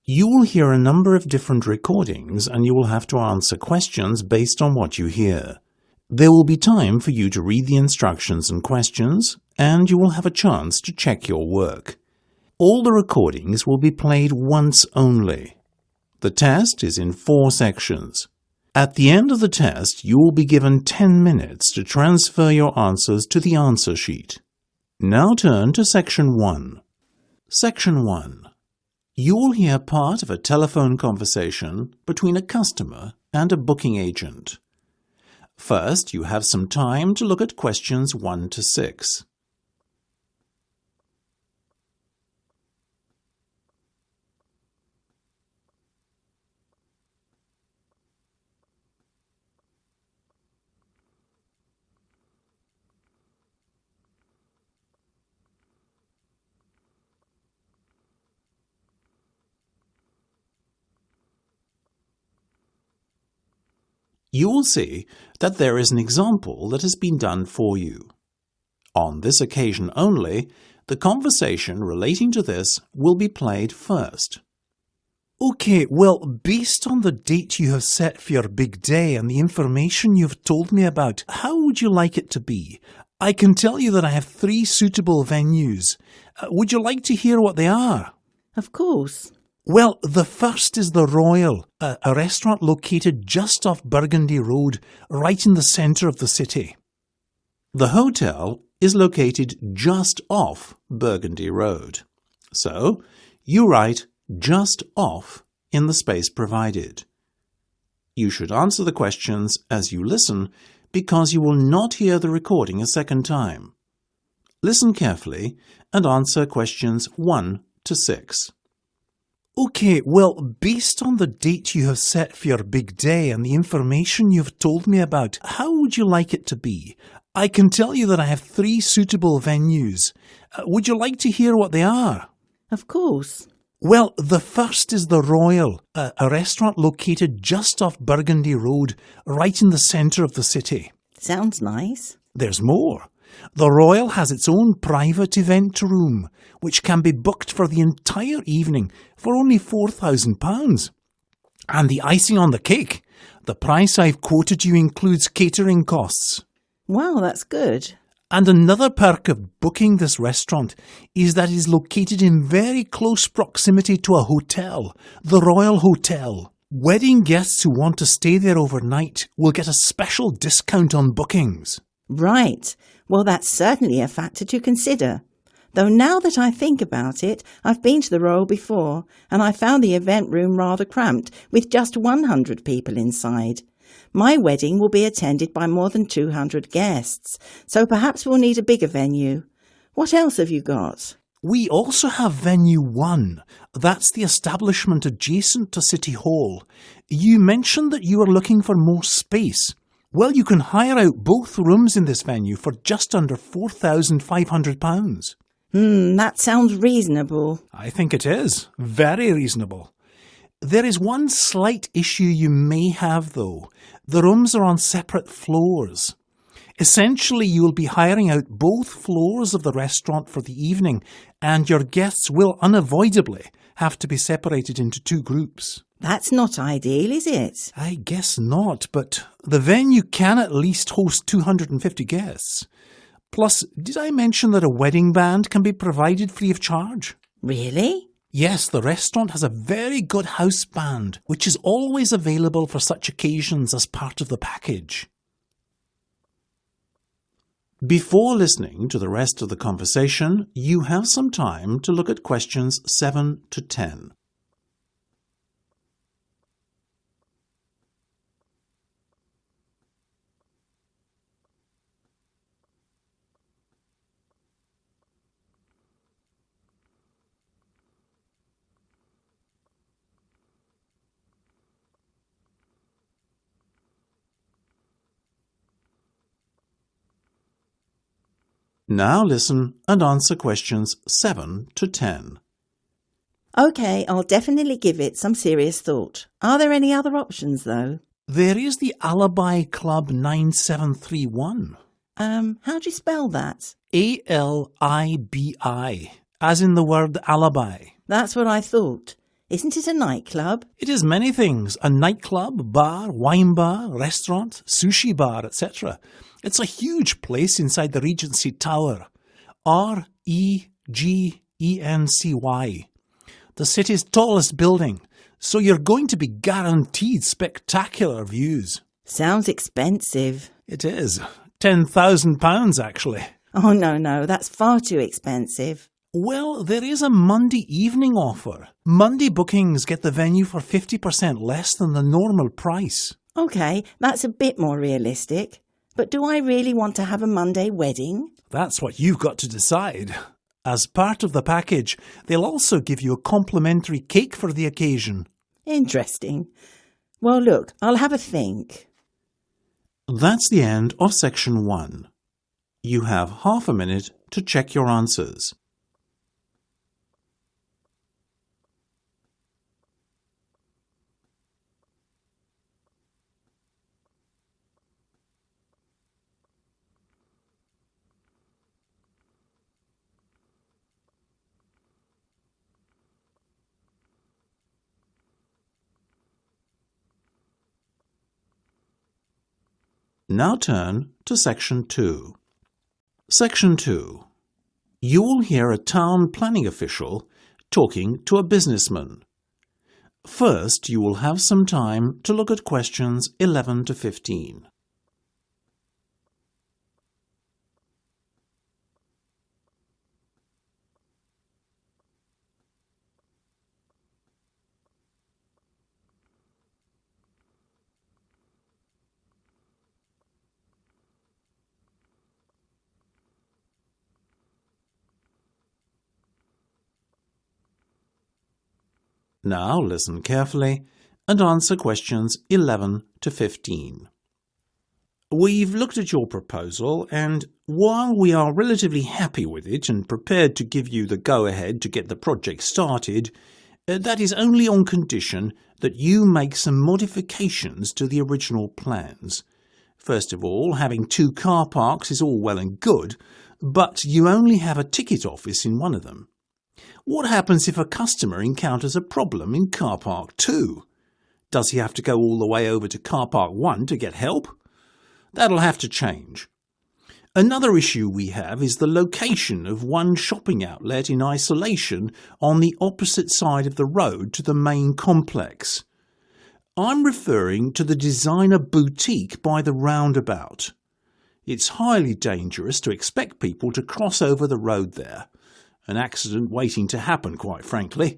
You will hear a number of different recordings and you will have to answer questions based on what you hear. There will be time for you to read the instructions and questions, and you will have a chance to check your work. All the recordings will be played once only. The test is in 4 sections. At the end of the test, you will be given 10 minutes to transfer your answers to the answer sheet. Now turn to Section 1. Section 1. You will hear part of a telephone conversation between a customer and a booking agent. First, you have some time to look at questions 1 to 6. You will see that there is an example that has been done for you. On this occasion only, the conversation relating to this will be played first. OK, well, based on the date you have set for your big day and the information you've told me about, how would you like it to be? I can tell you that I have 3 suitable venues. Would you like to hear what they are? Of course. Well, the first is the Royal, a restaurant located just off Burgundy Road, right in the centre of the city. The hotel is located just off Burgundy Road. So, you write just off in the space provided. You should answer the questions as you listen because you will not hear the recording a second time. Listen carefully and answer questions 1 to 6. OK, well, based on the date you have set for your big day and the information you've told me about, how would you like it to be? I can tell you that I have 3 suitable venues. Would you like to hear what they are? Of course. Well, the first is the Royal, a restaurant located just off Burgundy Road, right in the centre of the city. Sounds nice. There's more. The Royal has its own private event room, which can be booked for the entire evening for only £4,000. And the icing on the cake, the price I've quoted you includes catering costs. Wow, that's good. And another perk of booking this restaurant is that it is located in very close proximity to a hotel, the Royal Hotel. Wedding guests who want to stay there overnight will get a special discount on bookings. Right. Well, that's certainly a factor to consider. Though now that I think about it, I've been to the Royal before, and I found the event room rather cramped, with just 100 people inside. My wedding will be attended by more than 200 guests, so perhaps we'll need a bigger venue. What else have you got? We also have Venue 1. That's the establishment adjacent to City Hall. You mentioned that you were looking for more space. Well, you can hire out both rooms in this venue for just under £4,500. That sounds reasonable. I think it is. Very reasonable. There is one slight issue you may have, though. The rooms are on separate floors. Essentially, you will be hiring out both floors of the restaurant for the evening, and your guests will unavoidably have to be separated into 2 groups. That's not ideal, is it? I guess not, but the venue can at least host 250 guests. Plus, did I mention that a wedding band can be provided free of charge? Really? Yes, the restaurant has a very good house band, which is always available for such occasions as part of the package. Before listening to the rest of the conversation, you have some time to look at questions 7 to 10. Now listen and answer questions 7 to 10. OK, I'll definitely give it some serious thought. Are there any other options, though? There is the Alibi Club 9731. How do you spell that? ALIBI, as in the word alibi. That's what I thought. Isn't it a nightclub? It is many things. A nightclub, bar, wine bar, restaurant, sushi bar, etc. It's a huge place inside the Regency Tower. Regency. The city's tallest building. So you're going to be guaranteed spectacular views. Sounds expensive. It is. £10,000 actually. Oh, no, that's far too expensive. Well, there is a Monday evening offer. Monday bookings get the venue for 50% less than the normal price. OK, that's a bit more realistic. But do I really want to have a Monday wedding? That's what you've got to decide. As part of the package, they'll also give you a complimentary cake for the occasion. Interesting. Well, look, I'll have a think. That's the end of section 1. You have half a minute to check your answers. Now turn to Section 2. Section 2. You will hear a town planning official talking to a businessman. First, you will have some time to look at questions 11 to 15. Now listen carefully and answer questions 11 to 15. We've looked at your proposal, and while we are relatively happy with it and prepared to give you the go-ahead to get the project started, that is only on condition that you make some modifications to the original plans. First of all, having 2 car parks is all well and good, but you only have a ticket office in one of them. What happens if a customer encounters a problem in car park 2? Does he have to go all the way over to car park 1 to get help? That'll have to change. Another issue we have is the location of one shopping outlet in isolation on the opposite side of the road to the main complex. I'm referring to the designer boutique by the roundabout. It's highly dangerous to expect people to cross over the road there. An accident waiting to happen, quite frankly.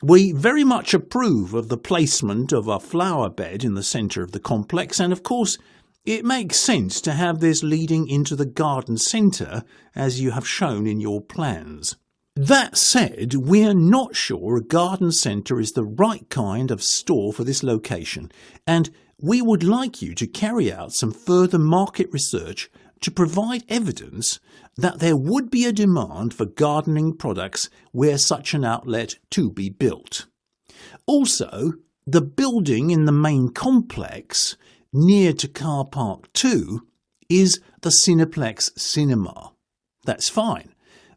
We very much approve of the placement of a flower bed in the centre of the complex, and of course it makes sense to have this leading into the garden centre, as you have shown in your plans. That said, we're not sure a garden centre is the right kind of store for this location, and we would like you to carry out some further market research to provide evidence that there would be a demand for gardening products were such an outlet to be built. Also, the building in the main complex, near to car park 2, is the Cineplex Cinema. That's fine,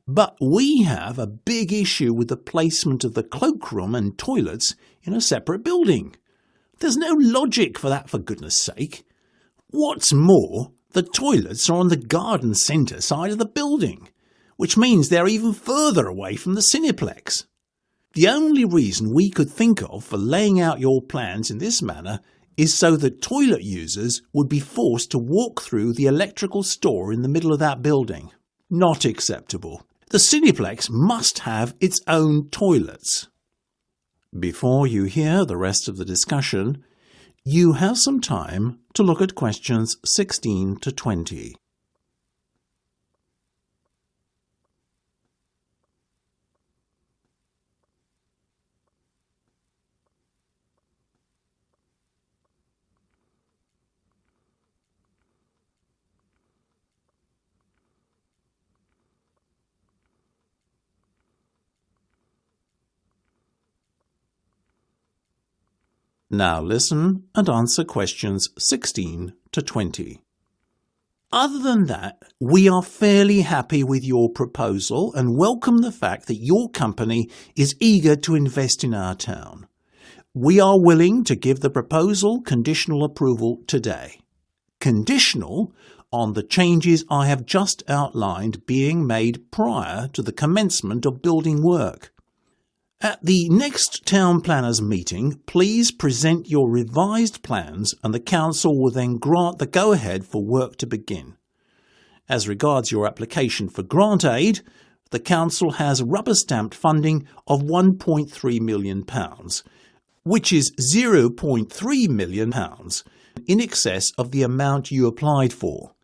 but we have a big issue with the placement of the cloakroom and toilets in a separate building. There's no logic for that, for goodness sake. What's more, the toilets are on the garden centre side of the building, which means they're even further away from the Cineplex. The only reason we could think of for laying out your plans in this manner is so that toilet users would be forced to walk through the electrical store in the middle of that building. Not acceptable. The Cineplex must have its own toilets. Before you hear the rest of the discussion, you have some time to look at questions 16 to 20. Now listen and answer questions 16 to 20. Other than that, we are fairly happy with your proposal and welcome the fact that your company is eager to invest in our town. We are willing to give the proposal conditional approval today. Conditional on the changes I have just outlined being made prior to the commencement of building work. At the next Town Planners meeting, please present your revised plans and the Council will then grant the go-ahead for work to begin. As regards your application for grant aid, the Council has rubber-stamped funding of £1.3 million, which is £0.3 million in excess of the amount you applied for.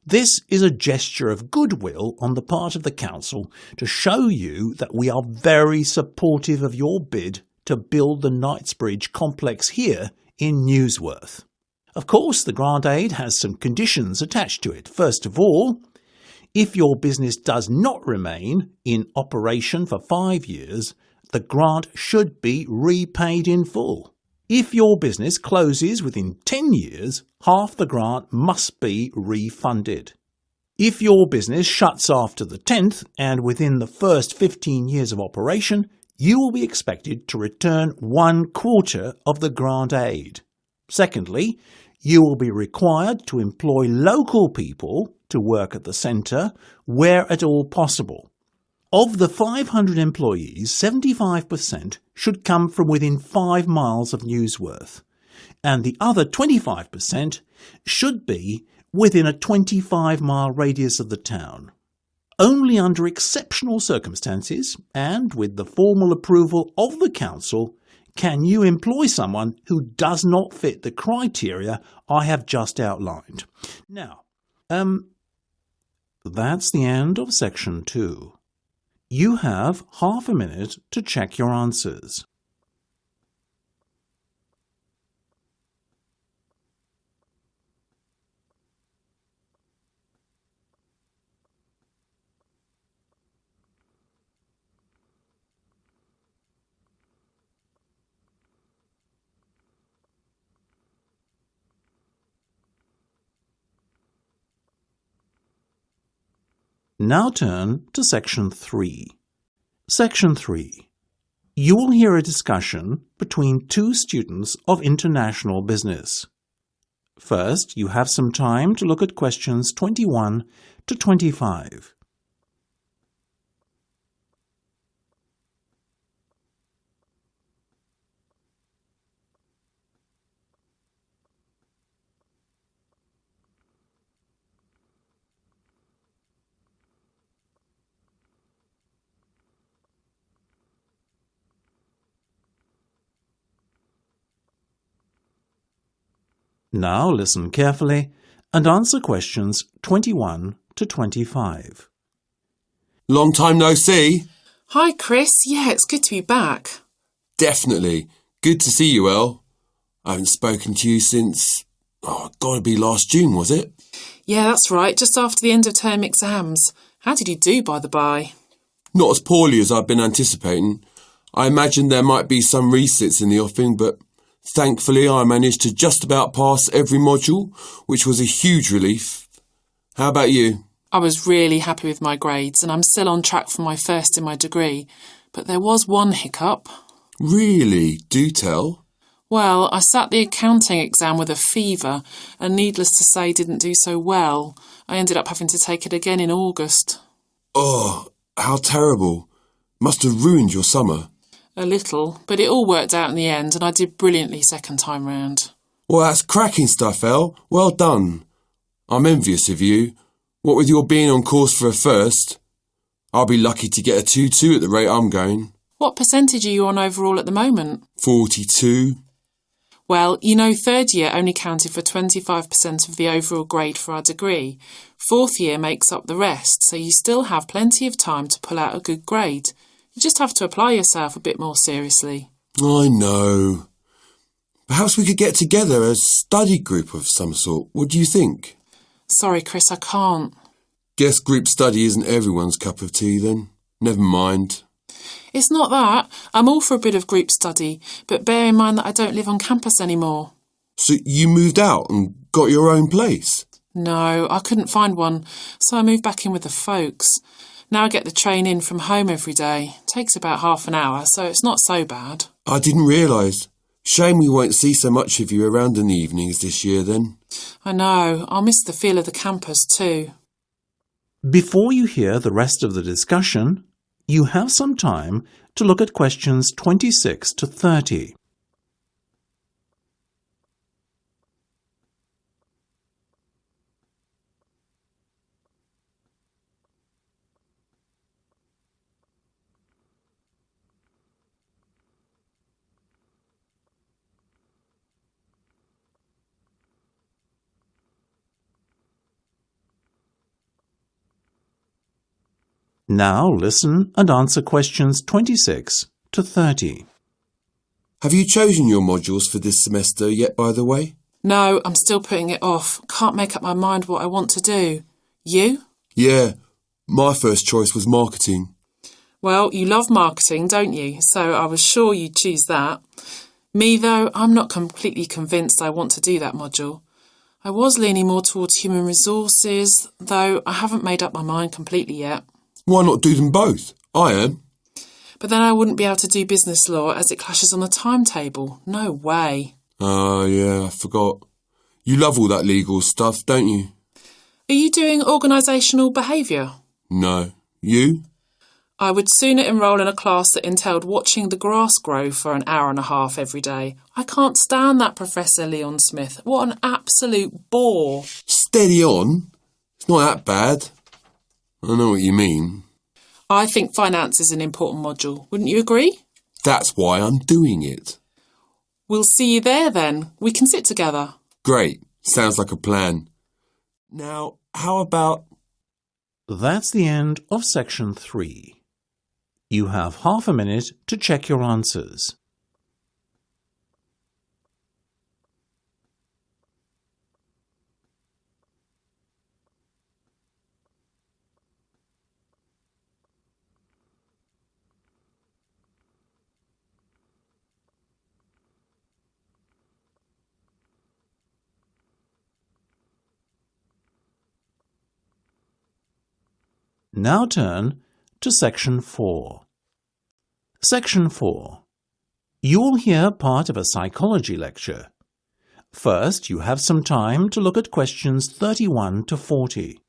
This is a gesture of goodwill on the part of the Council to show you that we are very supportive of your bid to build the Knightsbridge complex here in Newsworth. Of course, the grant aid has some conditions attached to it. First of all, if your business does not remain in operation for 5 years, the grant should be repaid in full. If your business closes within 10 years, half the grant must be refunded. If your business shuts after the 10th and within the first 15 years of operation, you will be expected to return 1/4 of the grant aid. Secondly, you will be required to employ local people to work at the centre where at all possible. Of the 500 employees, 75% should come from within 5 miles of Newsworth, and the other 25% should be within a 25-mile radius of the town. Only under exceptional circumstances, and with the formal approval of the Council, can you employ someone who does not fit the criteria I have just outlined. Now, that's the end of section 2. You have half a minute to check your answers. Now turn to Section 3. Section 3. You will hear a discussion between two students of international business. First, you have some time to look at questions 21 to 25. Now listen carefully and answer questions 21 to 25. Long time no see. Hi, Chris. Yeah, it's good to be back. Definitely. Good to see you, El. I haven't spoken to you since, gotta be last June, was it? Yeah, that's right. Just after the end of term exams. How did you do, by the by? Not as poorly as I've been anticipating. I imagined there might be some resits in the offing, but thankfully I managed to just about pass every module, which was a huge relief. How about you? I was really happy with my grades and I'm still on track for my first in my degree. But there was one hiccup. Really? Do tell. Well, I sat the accounting exam with a fever and needless to say didn't do so well. I ended up having to take it again in August. Oh, how terrible. Must have ruined your summer. A little, but it all worked out in the end and I did brilliantly second time round. Well, that's cracking stuff, El. Well done. I'm envious of you. What with your being on course for a first, I'll be lucky to get a 2-2 at the rate I'm going. What percentage are you on overall at the moment? 42. Well, third year only counted for 25% of the overall grade for our degree. Fourth year makes up the rest, so you still have plenty of time to pull out a good grade. You just have to apply yourself a bit more seriously. I know. Perhaps we could get together a study group of some sort. What do you think? Sorry, Chris, I can't. Guess group study isn't everyone's cup of tea then. Never mind. It's not that. I'm all for a bit of group study, but bear in mind that I don't live on campus anymore. So you moved out and got your own place? No, I couldn't find one, so I moved back in with the folks. Now I get the train in from home every day. Takes about half an hour, so it's not so bad. I didn't realise. Shame we won't see so much of you around in the evenings this year then. I know, I'll miss the feel of the campus too. Before you hear the rest of the discussion, you have some time to look at questions 26 to 30. Now listen and answer questions 26 to 30. Have you chosen your modules for this semester yet, by the way? No, I'm still putting it off. Can't make up my mind what I want to do. You? Yeah, my first choice was marketing. Well, you love marketing, don't you? So I was sure you'd choose that. Me, though, I'm not completely convinced I want to do that module. I was leaning more towards human resources, though I haven't made up my mind completely yet. Why not do them both? I am. But then I wouldn't be able to do business law as it clashes on the timetable. No way. Oh, yeah, I forgot. You love all that legal stuff, don't you? Are you doing organisational behaviour? No. You? I would sooner enrol in a class that entailed watching the grass grow for an hour and a half every day. I can't stand that Professor Leon Smith. What an absolute bore. Steady on. It's not that bad. I know what you mean. I think finance is an important module. Wouldn't you agree? That's why I'm doing it. We'll see you there then. We can sit together. Great. Sounds like a plan. Now, how about... That's the end of section 3. You have half a minute to check your answers. Now turn to Section 4. Section 4. You will hear part of a psychology lecture. First, you have some time to look at questions 31 to 40.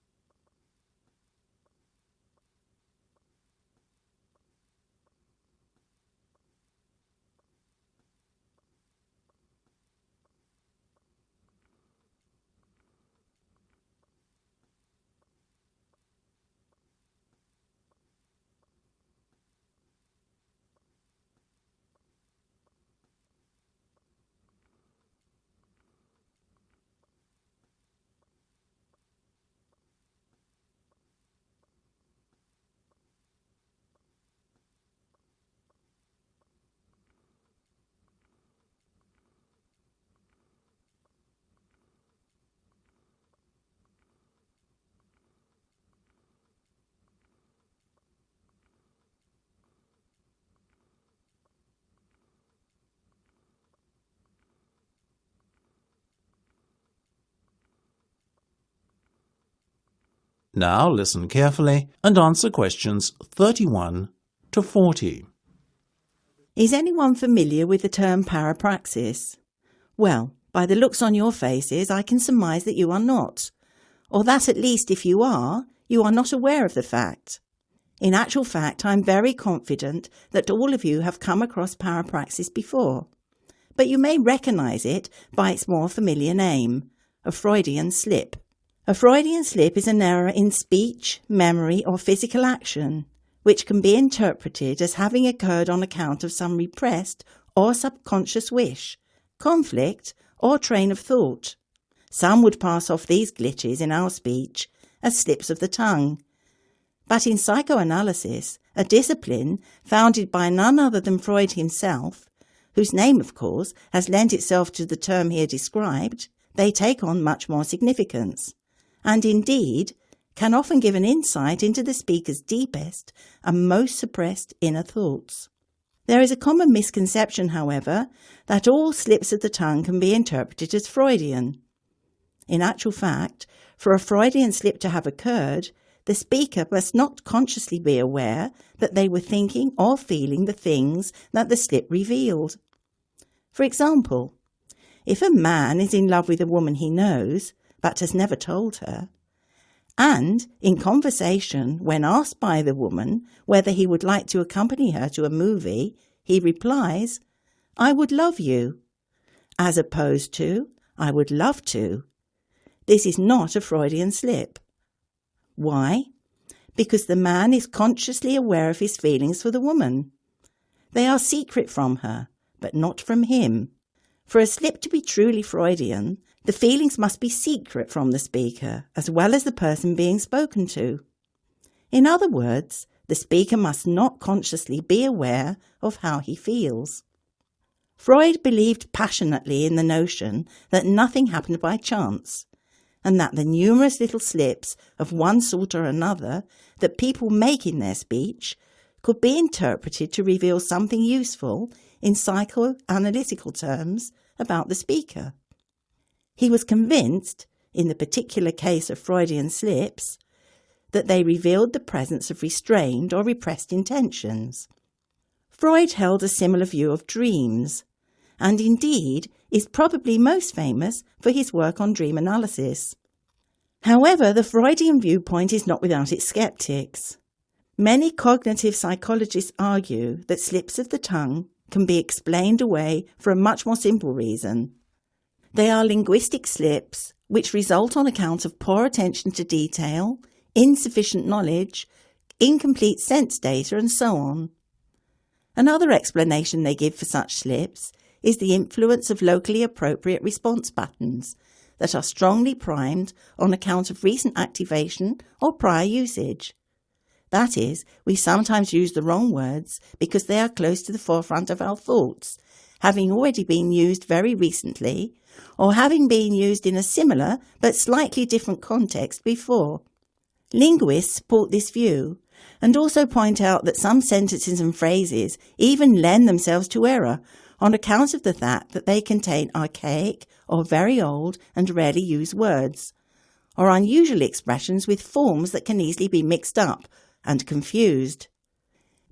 Now listen carefully and answer questions 31 to 40. Is anyone familiar with the term parapraxis? Well, by the looks on your faces, I can surmise that you are not. Or that at least if you are not aware of the fact. In actual fact, I'm very confident that all of you have come across parapraxis before. But you may recognise it by its more familiar name, a Freudian slip. A Freudian slip is an error in speech, memory or physical action, which can be interpreted as having occurred on account of some repressed or subconscious wish, conflict or train of thought. Some would pass off these glitches in our speech as slips of the tongue. But in psychoanalysis, a discipline founded by none other than Freud himself, whose name, of course, has lent itself to the term here described, they take on much more significance, and indeed can often give an insight into the speaker's deepest and most suppressed inner thoughts. There is a common misconception, however, that all slips of the tongue can be interpreted as Freudian. In actual fact, for a Freudian slip to have occurred, the speaker must not consciously be aware that they were thinking or feeling the things that the slip revealed. For example, if a man is in love with a woman he knows, but has never told her, and in conversation, when asked by the woman whether he would like to accompany her to a movie, he replies, "I would love you," as opposed to, "I would love to." This is not a Freudian slip. Why? Because the man is consciously aware of his feelings for the woman. They are secret from her, but not from him. For a slip to be truly Freudian, the feelings must be secret from the speaker, as well as the person being spoken to. In other words, the speaker must not consciously be aware of how he feels. Freud believed passionately in the notion that nothing happened by chance, and that the numerous little slips of one sort or another that people make in their speech could be interpreted to reveal something useful in psychoanalytical terms about the speaker. He was convinced, in the particular case of Freudian slips, that they revealed the presence of restrained or repressed intentions. Freud held a similar view of dreams, and indeed is probably most famous for his work on dream analysis. However, the Freudian viewpoint is not without its skeptics. Many cognitive psychologists argue that slips of the tongue can be explained away for a much more simple reason. They are linguistic slips which result on account of poor attention to detail, insufficient knowledge, incomplete sense data, and so on. Another explanation they give for such slips is the influence of locally appropriate response patterns that are strongly primed on account of recent activation or prior usage. That is, we sometimes use the wrong words because they are close to the forefront of our thoughts, having already been used very recently, or having been used in a similar but slightly different context before. Linguists support this view, and also point out that some sentences and phrases even lend themselves to error on account of the fact that they contain archaic or very old and rarely used words, or unusual expressions with forms that can easily be mixed up and confused.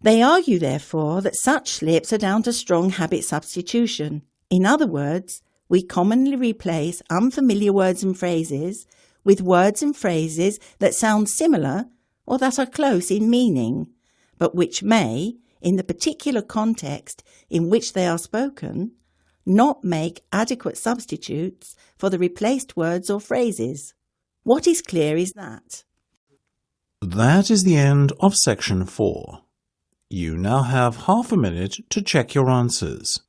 They argue, therefore, that such slips are down to strong habit substitution. In other words, we commonly replace unfamiliar words and phrases with words and phrases that sound similar or that are close in meaning, but which may, in the particular context in which they are spoken, not make adequate substitutes for the replaced words or phrases. What is clear is that That is the end of section 4. You now have half a minute to check your answers.